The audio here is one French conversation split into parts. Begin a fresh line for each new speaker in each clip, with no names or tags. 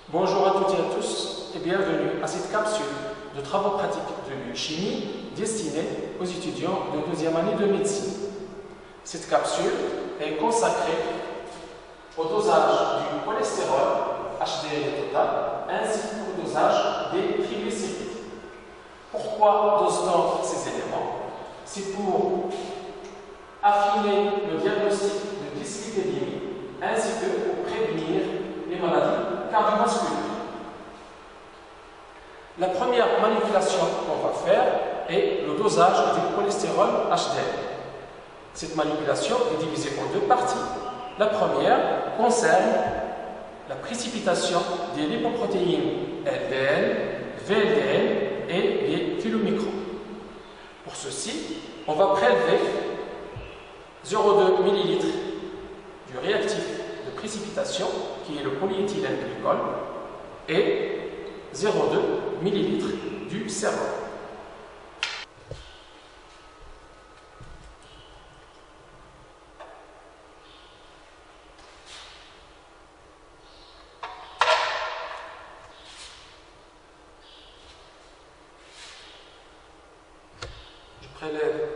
Bonjour à toutes et à tous et bienvenue à cette capsule de travaux pratiques de chimie destinée aux étudiants de deuxième année de médecine. Cette capsule est consacrée au dosage du cholestérol HDL total ainsi qu'au dosage des triglycérides. Pourquoi dose-t-on ces éléments? C'est pour affiner le diagnostic de dyslipidémie ainsi que pour prévenir les maladies cardiovasculaires. La première manipulation qu'on va faire est le dosage du cholestérol HDL. Cette manipulation est divisée en deux parties. La première concerne la précipitation des lipoprotéines LDL, VLDL et les kilomicrons. Pour ceci, on va prélever 0,2 ml du réactif de précipitation qui est le polyéthylène glycol et 0,2 ml du sérum. Je prélève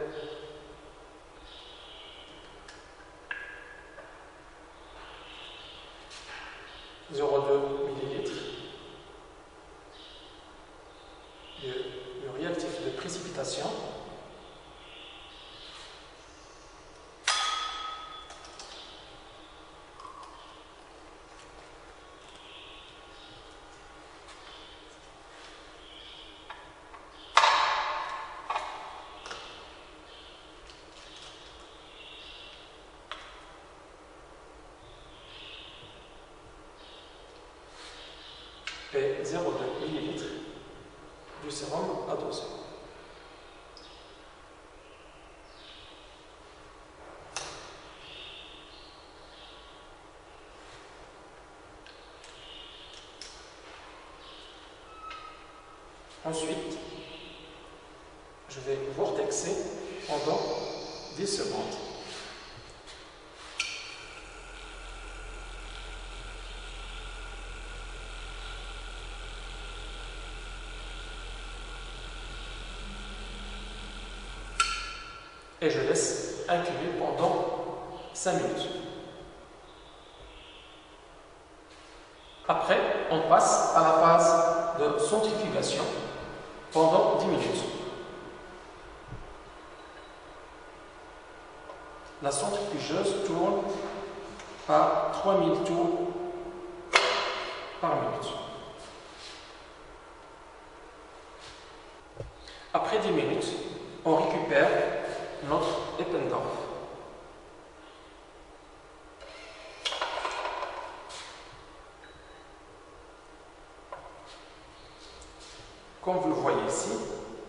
,2 ml du réactif de précipitation. Et 0,2 ml du sérum à doser. Ensuite, je vais vortexer pendant 10 secondes. Et je laisse incuber pendant 5 minutes. Après, on passe à la phase de centrifugation pendant 10 minutes. La centrifugeuse tourne à 3000 tours par minute. Après 10 minutes, on récupère notre Eppendorf. Comme vous le voyez ici,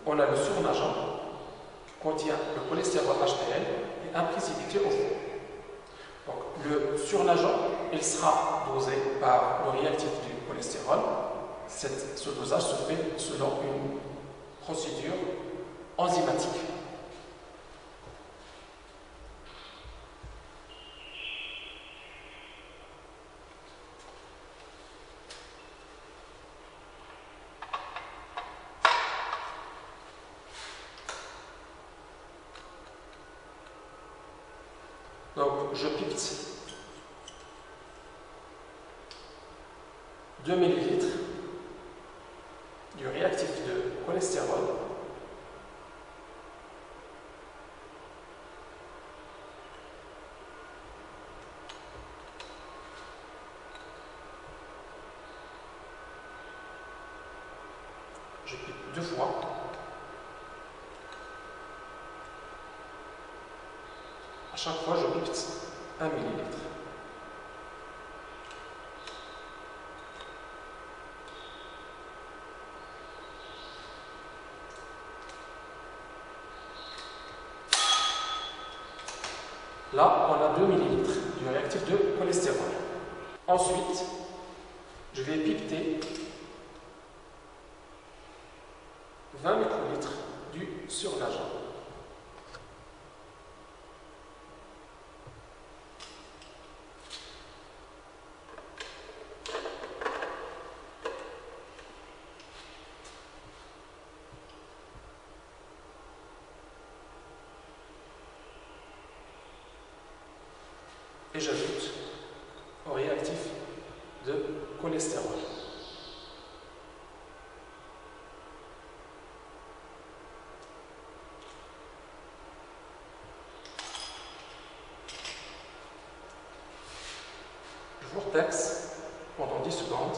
on a le surnageant qui contient le cholestérol HDL et un précipité au fond. Donc, le surnageant, il sera dosé par le réactif du cholestérol. Ce dosage se fait selon une procédure enzymatique. Donc, je pique 2 ml du réactif de cholestérol. Je pique 2 fois. À chaque fois, je pique 1 ml. Là, on a 2 ml du réactif de cholestérol. Ensuite, je vais pipeter 20 microlitres du surnageant. cholestérol. Je vortex pendant 10 secondes.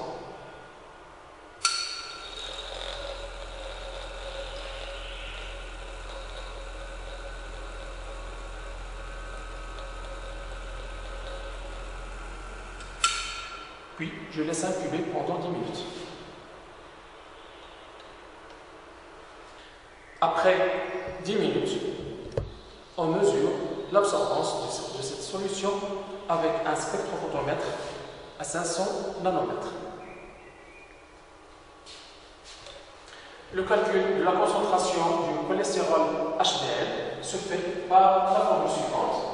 Puis, je laisse incuber pendant 10 minutes. Après 10 minutes, on mesure l'absorbance de cette solution avec un spectrophotomètre à 500 nanomètres. Le calcul de la concentration du cholestérol HDL se fait par la formule suivante.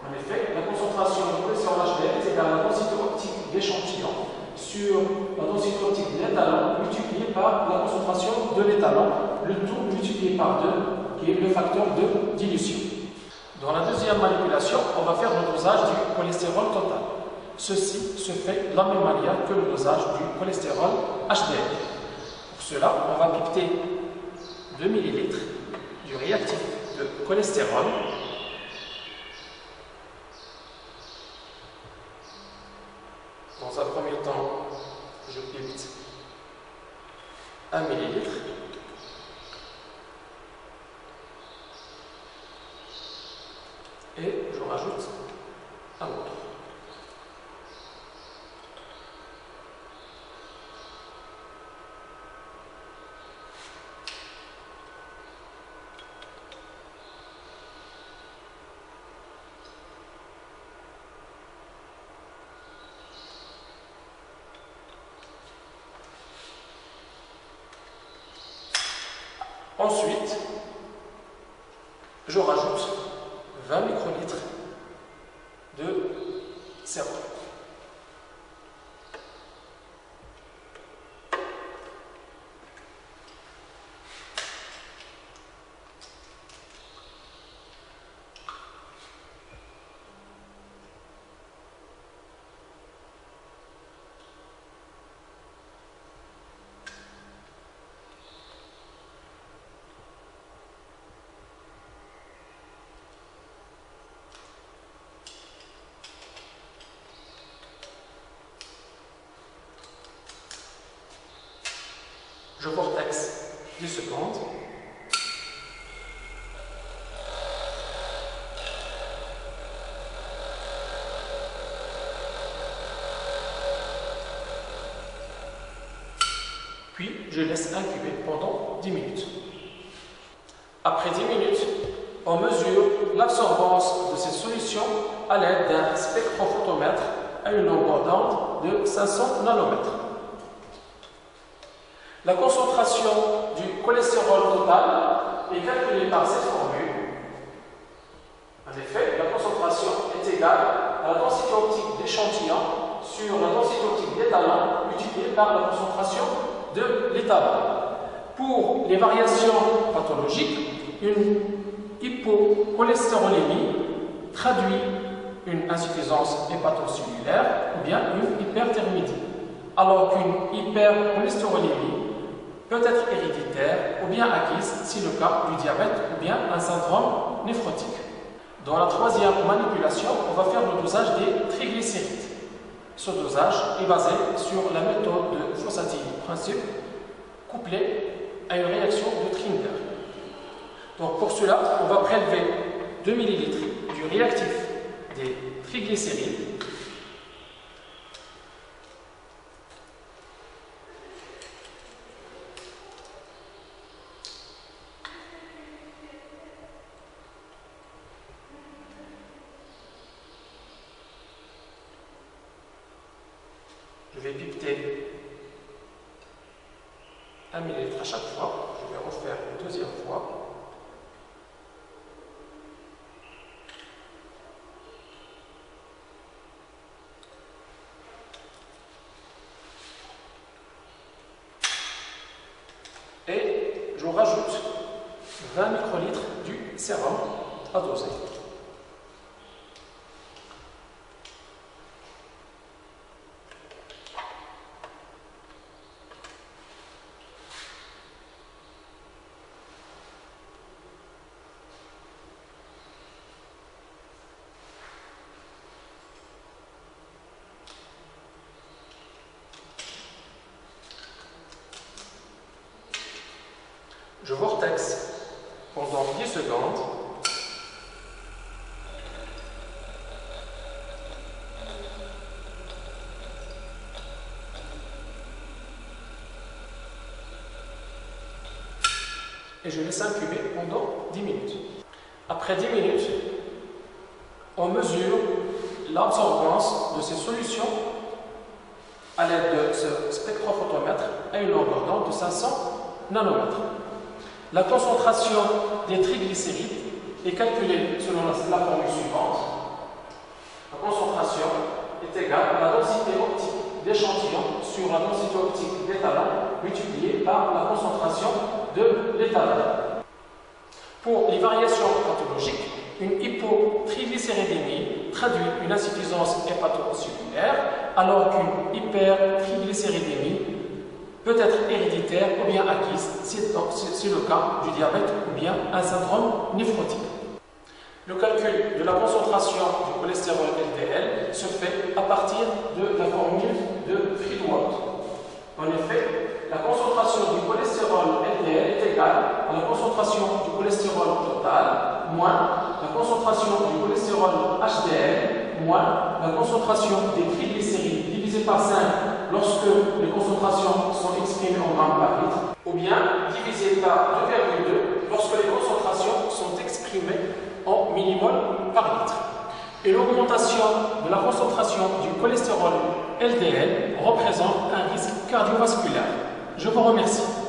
En effet, la concentration du cholestérol HDL est égale à la densité optique d'échantillon sur la densité optique de l'étalon multiplié par la concentration de l'étalon, le tout multiplié par 2, qui est le facteur de dilution. Dans la deuxième manipulation, on va faire le dosage du cholestérol total. Ceci se fait de la même manière que le dosage du cholestérol HDL. Pour cela, on va pipeter 2 ml du réactif de cholestérol dans un premier temps, je pipette 1 ml. Et je rajoute un autre. Ensuite, je rajoute 20 microlitres de sérum. Je vortex 10 secondes. Puis, je laisse incuber pendant 10 minutes. Après 10 minutes, on mesure l'absorbance de cette solution à l'aide d'un spectrophotomètre à une longueur d'onde de 500 nanomètres. La concentration du cholestérol total est calculée par cette formule. En effet, la concentration est égale à la densité optique d'échantillon sur la densité optique d'étalon multipliée par la concentration de l'étalon. Pour les variations pathologiques, une hypocholestérolémie traduit une insuffisance hépatocellulaire ou bien une hyperthermidie, alors qu'une hypercholestérolémie peut être héréditaire ou bien acquise si le cas du diabète ou bien un syndrome néphrotique. Dans la troisième manipulation, on va faire le dosage des triglycérides. Ce dosage est basé sur la méthode de Fossati-Principe couplée à une réaction de Trinder. Donc pour cela, on va prélever 2 ml du réactif des triglycérides. Je vais pipeter 1 ml à chaque fois. Je vais refaire une deuxième fois. Et je rajoute 20 microlitres du sérum à doser. Je vortex pendant 10 secondes. Et je laisse incuber pendant 10 minutes. Après 10 minutes, on mesure l'absorbance de ces solutions à l'aide de ce spectrophotomètre à une longueur d'onde de 500 nanomètres. La concentration des triglycérides est calculée selon la formule suivante. La concentration est égale à la densité optique d'échantillon sur la densité optique d'étalon multipliée par la concentration de l'étalon. Pour les variations pathologiques, une hypotriglycéridémie traduit une insuffisance hépatocellulaire, alors qu'une hypertriglycéridémie peut être héréditaire ou bien acquise, c'est le cas du diabète ou bien un syndrome néphrotique. Le calcul de la concentration du cholestérol LDL se fait à partir de la formule de Friedwald. En effet, la concentration du cholestérol LDL est égale à la concentration du cholestérol total moins la concentration du cholestérol HDL moins la concentration des triglycérides divisé par 5 lorsque les concentrations sont exprimées en grammes par litre, ou bien divisé par 2,2 lorsque les concentrations sont exprimées en millimol par litre. Et l'augmentation de la concentration du cholestérol LDL représente un risque cardiovasculaire. Je vous remercie.